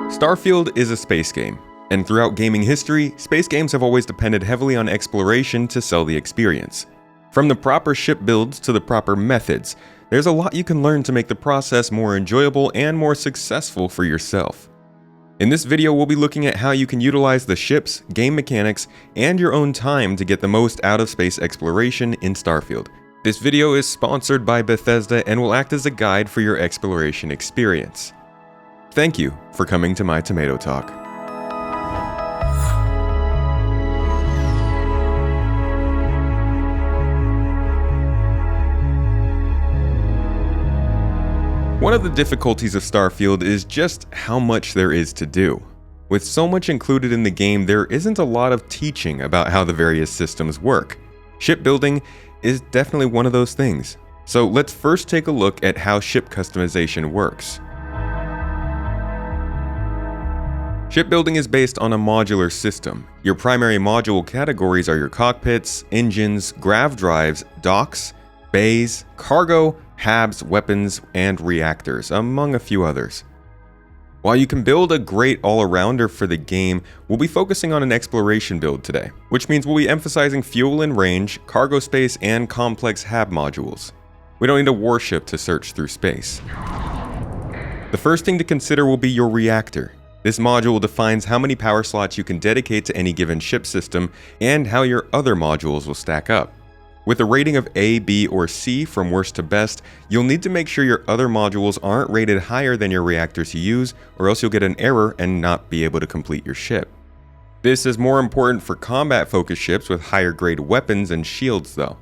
Starfield is a space game, and throughout gaming history, space games have always depended heavily on exploration to sell the experience. From the proper ship builds to the proper methods, there's a lot you can learn to make the process more enjoyable and more successful for yourself. In this video, we'll be looking at how you can utilize the ships, game mechanics, and your own time to get the most out of space exploration in Starfield. This video is sponsored by Bethesda and will act as a guide for your exploration experience. Thank you for coming to my Tomato Talk. One of the difficulties of Starfield is just how much there is to do. With so much included in the game, there isn't a lot of teaching about how the various systems work. Shipbuilding is definitely one of those things. So let's first take a look at how ship customization works. Shipbuilding is based on a modular system. Your primary module categories are your cockpits, engines, grav drives, docks, bays, cargo, habs, weapons, and reactors, among a few others. While you can build a great all-arounder for the game, we'll be focusing on an exploration build today, which means we'll be emphasizing fuel and range, cargo space, and complex hab modules. We don't need a warship to search through space. The first thing to consider will be your reactor. This module defines how many power slots you can dedicate to any given ship system and how your other modules will stack up. With a rating of A, B, or C from worst to best, you'll need to make sure your other modules aren't rated higher than your reactors you use, or else you'll get an error and not be able to complete your ship. This is more important for combat-focused ships with higher grade weapons and shields though.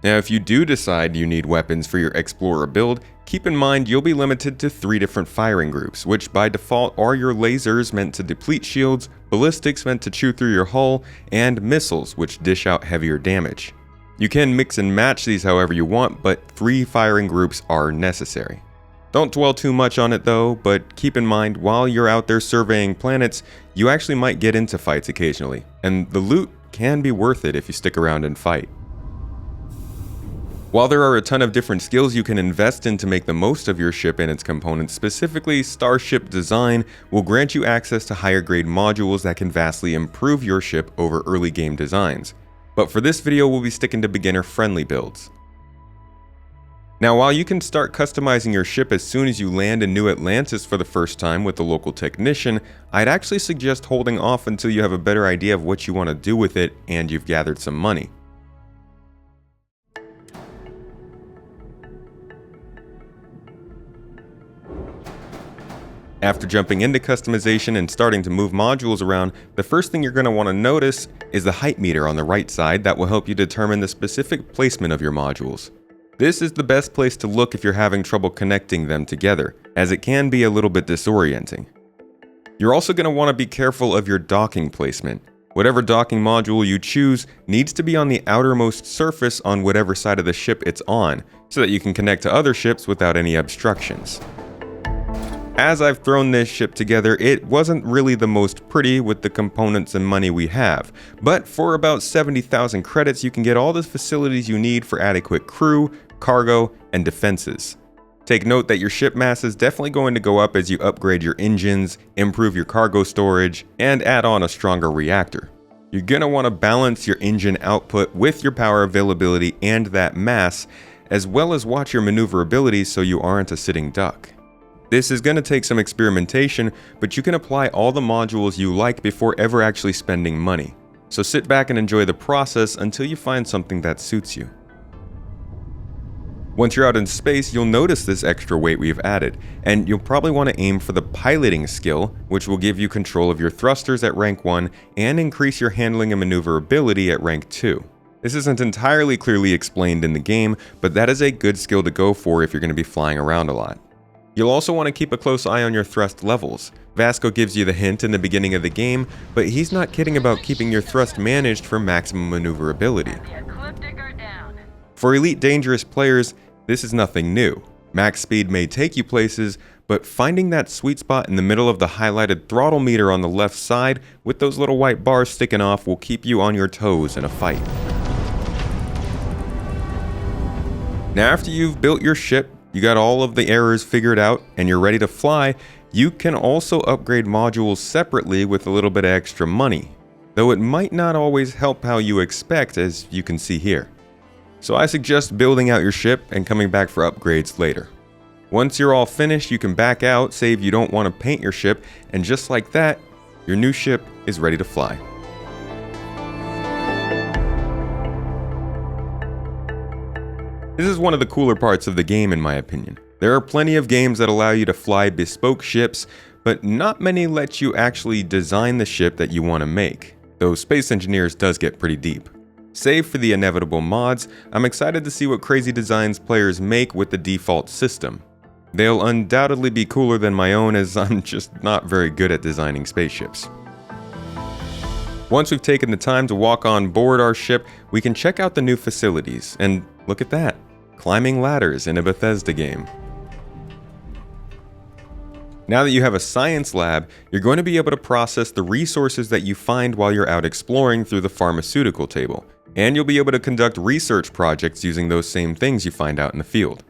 Now if you do decide you need weapons for your Explorer build, keep in mind you'll be limited to 3 different firing groups, which by default are your lasers meant to deplete shields, ballistics meant to chew through your hull, and missiles which dish out heavier damage. You can mix and match these however you want, but 3 firing groups are necessary. Don't dwell too much on it though, but keep in mind while you're out there surveying planets, you actually might get into fights occasionally, and the loot can be worth it if you stick around and fight. While there are a ton of different skills you can invest in to make the most of your ship and its components, specifically Starship Design will grant you access to higher grade modules that can vastly improve your ship over early game designs. But for this video, we'll be sticking to beginner-friendly builds. Now, while you can start customizing your ship as soon as you land in New Atlantis for the first time with the local technician, I'd actually suggest holding off until you have a better idea of what you want to do with it and you've gathered some money. After jumping into customization and starting to move modules around, the first thing you're going to want to notice is the height meter on the right side that will help you determine the specific placement of your modules. This is the best place to look if you're having trouble connecting them together, as it can be a little bit disorienting. You're also going to want to be careful of your docking placement. Whatever docking module you choose needs to be on the outermost surface on whatever side of the ship it's on, so that you can connect to other ships without any obstructions. As I've thrown this ship together, it wasn't really the most pretty with the components and money we have, but for about 70,000 credits you can get all the facilities you need for adequate crew, cargo, and defenses. Take note that your ship mass is definitely going to go up as you upgrade your engines, improve your cargo storage, and add on a stronger reactor. You're gonna want to balance your engine output with your power availability and that mass, as well as watch your maneuverability so you aren't a sitting duck. This is going to take some experimentation, but you can apply all the modules you like before ever actually spending money. So sit back and enjoy the process until you find something that suits you. Once you're out in space, you'll notice this extra weight we've added, and you'll probably want to aim for the piloting skill, which will give you control of your thrusters at rank 1 and increase your handling and maneuverability at rank 2. This isn't entirely clearly explained in the game, but that is a good skill to go for if you're going to be flying around a lot. You'll also want to keep a close eye on your thrust levels. Vasco gives you the hint in the beginning of the game, but he's not kidding about keeping your thrust managed for maximum maneuverability. For elite dangerous players, this is nothing new. Max speed may take you places, but finding that sweet spot in the middle of the highlighted throttle meter on the left side with those little white bars sticking off will keep you on your toes in a fight. Now after you've built your ship, you got all of the errors figured out, and you're ready to fly, you can also upgrade modules separately with a little bit of extra money, though it might not always help how you expect, as you can see here. So I suggest building out your ship and coming back for upgrades later. Once you're all finished, you can back out, say if you don't want to paint your ship, and just like that, your new ship is ready to fly. This is one of the cooler parts of the game in my opinion. There are plenty of games that allow you to fly bespoke ships, but not many let you actually design the ship that you want to make, though Space Engineers does get pretty deep. Save for the inevitable mods, I'm excited to see what crazy designs players make with the default system. They'll undoubtedly be cooler than my own, as I'm just not very good at designing spaceships. Once we've taken the time to walk on board our ship, we can check out the new facilities, and look at that, climbing ladders in a Bethesda game. Now that you have a science lab, you're going to be able to process the resources that you find while you're out exploring through the pharmaceutical table, and you'll be able to conduct research projects using those same things you find out in the field.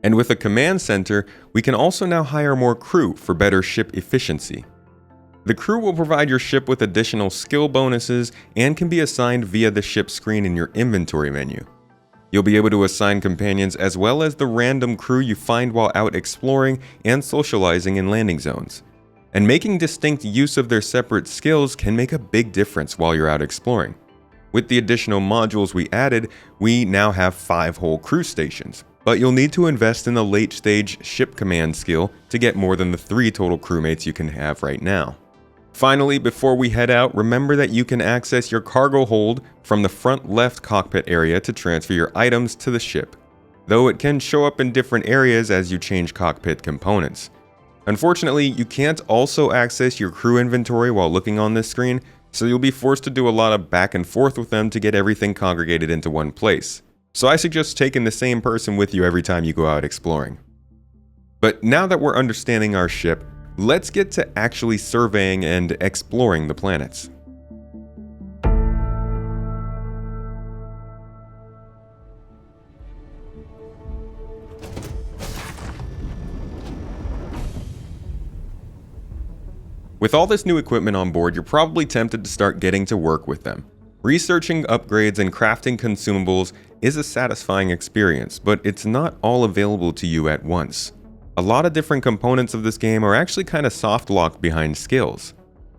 And with a command center, we can also now hire more crew for better ship efficiency. The crew will provide your ship with additional skill bonuses and can be assigned via the ship screen in your inventory menu. You'll be able to assign companions as well as the random crew you find while out exploring and socializing in landing zones. And making distinct use of their separate skills can make a big difference while you're out exploring. With the additional modules we added, we now have 5 whole crew stations, but you'll need to invest in the late stage ship command skill to get more than the 3 total crewmates you can have right now. Finally, before we head out, remember that you can access your cargo hold from the front left cockpit area to transfer your items to the ship, though it can show up in different areas as you change cockpit components. Unfortunately, you can't also access your crew inventory while looking on this screen, so you'll be forced to do a lot of back and forth with them to get everything congregated into one place. So I suggest taking the same person with you every time you go out exploring. But now that we're understanding our ship, let's get to actually surveying and exploring the planets. With all this new equipment on board, you're probably tempted to start getting to work with them. Researching upgrades and crafting consumables is a satisfying experience, but it's not all available to you at once. A lot of different components of this game are actually kind of soft-locked behind skills.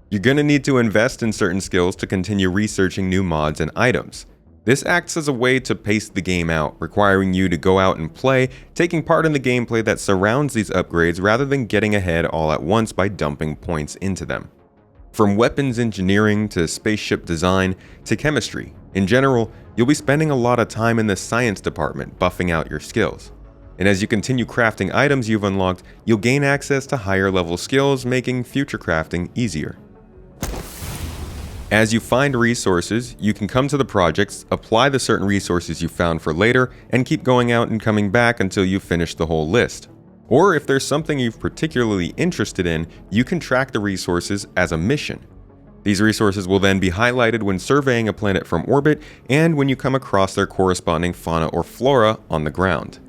You're going to need to invest in certain skills to continue researching new mods and items. This acts as a way to pace the game out, requiring you to go out and play, taking part in the gameplay that surrounds these upgrades rather than getting ahead all at once by dumping points into them. From weapons engineering to spaceship design to chemistry, in general, you'll be spending a lot of time in the science department buffing out your skills. And as you continue crafting items you've unlocked, you'll gain access to higher level skills, making future crafting easier. As you find resources, you can come to the projects, apply the certain resources you found for later, and keep going out and coming back until you finish the whole list. Or if there's something you're particularly interested in, you can track the resources as a mission. These resources will then be highlighted when surveying a planet from orbit and when you come across their corresponding fauna or flora on the ground.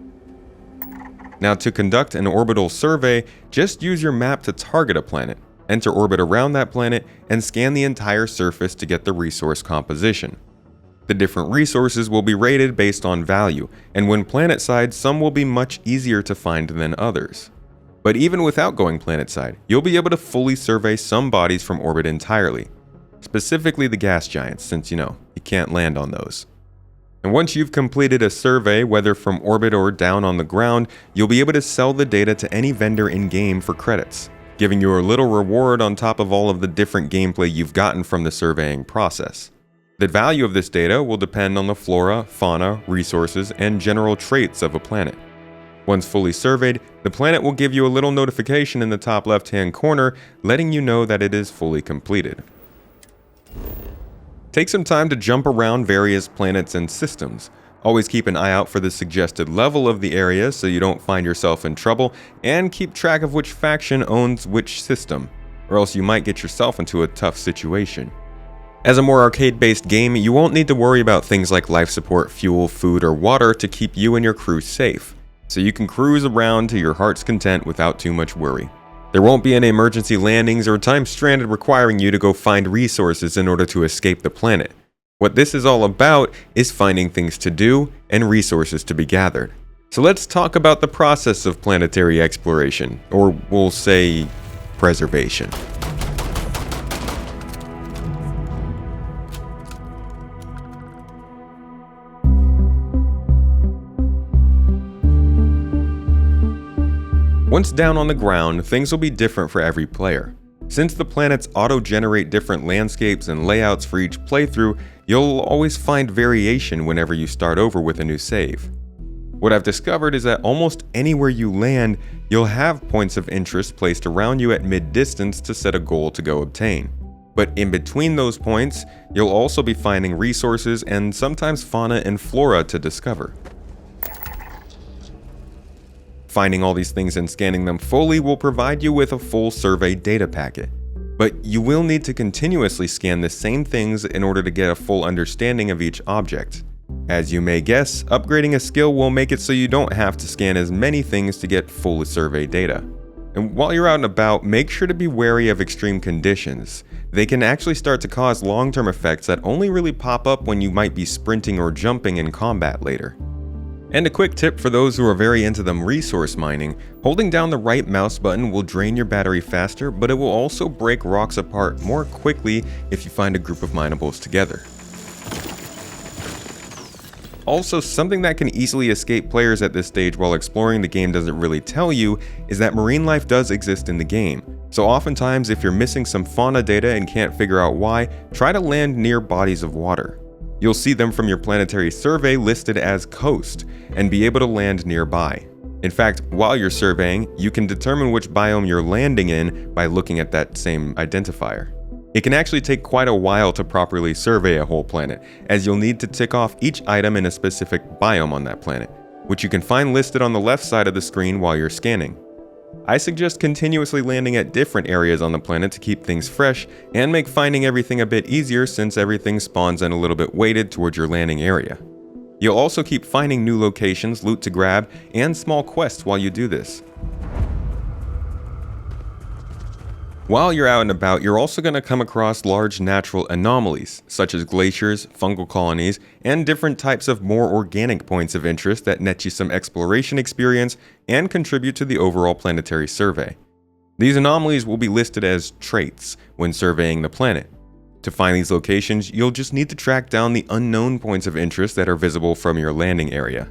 Now, to conduct an orbital survey, just use your map to target a planet, enter orbit around that planet, and scan the entire surface to get the resource composition. The different resources will be rated based on value, and when planetside, some will be much easier to find than others. But even without going planetside, you'll be able to fully survey some bodies from orbit entirely, specifically the gas giants, since you can't land on those. And once you've completed a survey, whether from orbit or down on the ground, you'll be able to sell the data to any vendor in-game for credits, giving you a little reward on top of all of the different gameplay you've gotten from the surveying process. The value of this data will depend on the flora, fauna, resources, and general traits of a planet. Once fully surveyed, the planet will give you a little notification in the top left-hand corner, letting you know that it is fully completed. Take some time to jump around various planets and systems. Always keep an eye out for the suggested level of the area so you don't find yourself in trouble, and keep track of which faction owns which system, or else you might get yourself into a tough situation. As a more arcade-based game, you won't need to worry about things like life support, fuel, food, or water to keep you and your crew safe. so you can cruise around to your heart's content without too much worry. There won't be any emergency landings or time stranded requiring you to go find resources in order to escape the planet. What this is all about is finding things to do and resources to be gathered. So let's talk about the process of planetary exploration, or we'll say preservation. Once down on the ground, things will be different for every player. Since the planets auto-generate different landscapes and layouts for each playthrough, you'll always find variation whenever you start over with a new save. What I've discovered is that almost anywhere you land, you'll have points of interest placed around you at mid-distance to set a goal to go obtain. But in between those points, you'll also be finding resources and sometimes fauna and flora to discover. Finding all these things and scanning them fully will provide you with a full survey data packet. But you will need to continuously scan the same things in order to get a full understanding of each object. As you may guess, upgrading a skill will make it so you don't have to scan as many things to get full survey data. And while you're out and about, make sure to be wary of extreme conditions. They can actually start to cause long-term effects that only really pop up when you might be sprinting or jumping in combat later. And a quick tip for those who are very into the resource mining, holding down the right mouse button will drain your battery faster, but it will also break rocks apart more quickly if you find a group of minables together. Also, something that can easily escape players at this stage while exploring the game doesn't really tell you is that marine life does exist in the game. So oftentimes if you're missing some fauna data and can't figure out why, try to land near bodies of water. You'll see them from your planetary survey listed as coast and be able to land nearby. In fact, while you're surveying, you can determine which biome you're landing in by looking at that same identifier. It can actually take quite a while to properly survey a whole planet, as you'll need to tick off each item in a specific biome on that planet, which you can find listed on the left side of the screen while you're scanning. I suggest continuously landing at different areas on the planet to keep things fresh and make finding everything a bit easier since everything spawns in a little bit weighted towards your landing area. You'll also keep finding new locations, loot to grab, and small quests while you do this. While you're out and about, you're also going to come across large natural anomalies, such as glaciers, fungal colonies, and different types of more organic points of interest that net you some exploration experience and contribute to the overall planetary survey. These anomalies will be listed as traits when surveying the planet. To find these locations, you'll just need to track down the unknown points of interest that are visible from your landing area.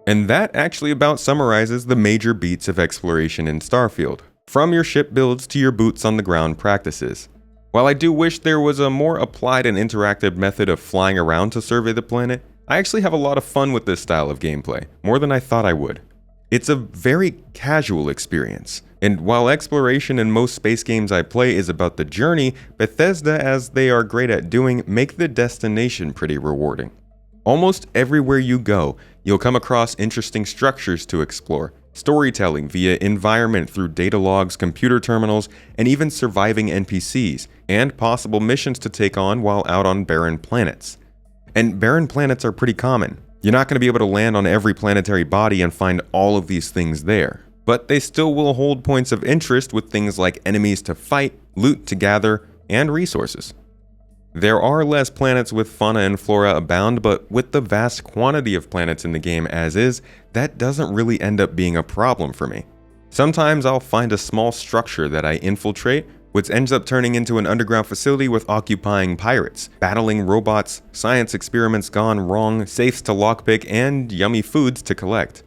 And that actually about summarizes the major beats of exploration in Starfield, from your ship builds to your boots on the ground practices. While I do wish there was a more applied and interactive method of flying around to survey the planet, I actually have a lot of fun with this style of gameplay, more than I thought I would. It's a very casual experience, and while exploration in most space games I play is about the journey, Bethesda, as they are great at doing, make the destination pretty rewarding. Almost everywhere you go, you'll come across interesting structures to explore, storytelling via environment through data logs, computer terminals, and even surviving NPCs, and possible missions to take on while out on barren planets. And barren planets are pretty common. You're not going to be able to land on every planetary body and find all of these things there, but they still will hold points of interest with things like enemies to fight, loot to gather, and resources. There are less planets with fauna and flora abound, but with the vast quantity of planets in the game as is, that doesn't really end up being a problem for me. Sometimes I'll find a small structure that I infiltrate, which ends up turning into an underground facility with occupying pirates, battling robots, science experiments gone wrong, safes to lockpick, and yummy foods to collect.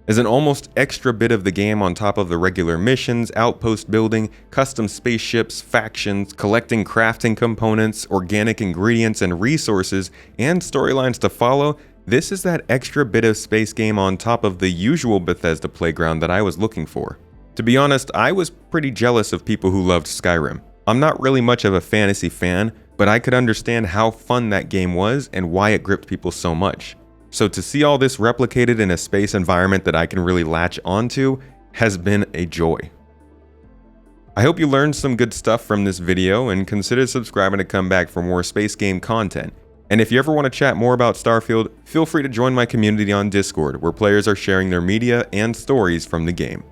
As an almost extra bit of the game on top of the regular missions, outpost building, custom spaceships, factions, collecting crafting components, organic ingredients and resources, and storylines to follow, this is that extra bit of space game on top of the usual Bethesda playground that I was looking for. To be honest, I was pretty jealous of people who loved Skyrim. I'm not really much of a fantasy fan, but I could understand how fun that game was and why it gripped people so much. So to see all this replicated in a space environment that I can really latch onto has been a joy. I hope you learned some good stuff from this video and consider subscribing to come back for more space game content. And if you ever want to chat more about Starfield, feel free to join my community on Discord, where players are sharing their media and stories from the game.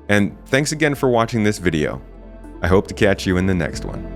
And thanks again for watching this video. I hope to catch you in the next one.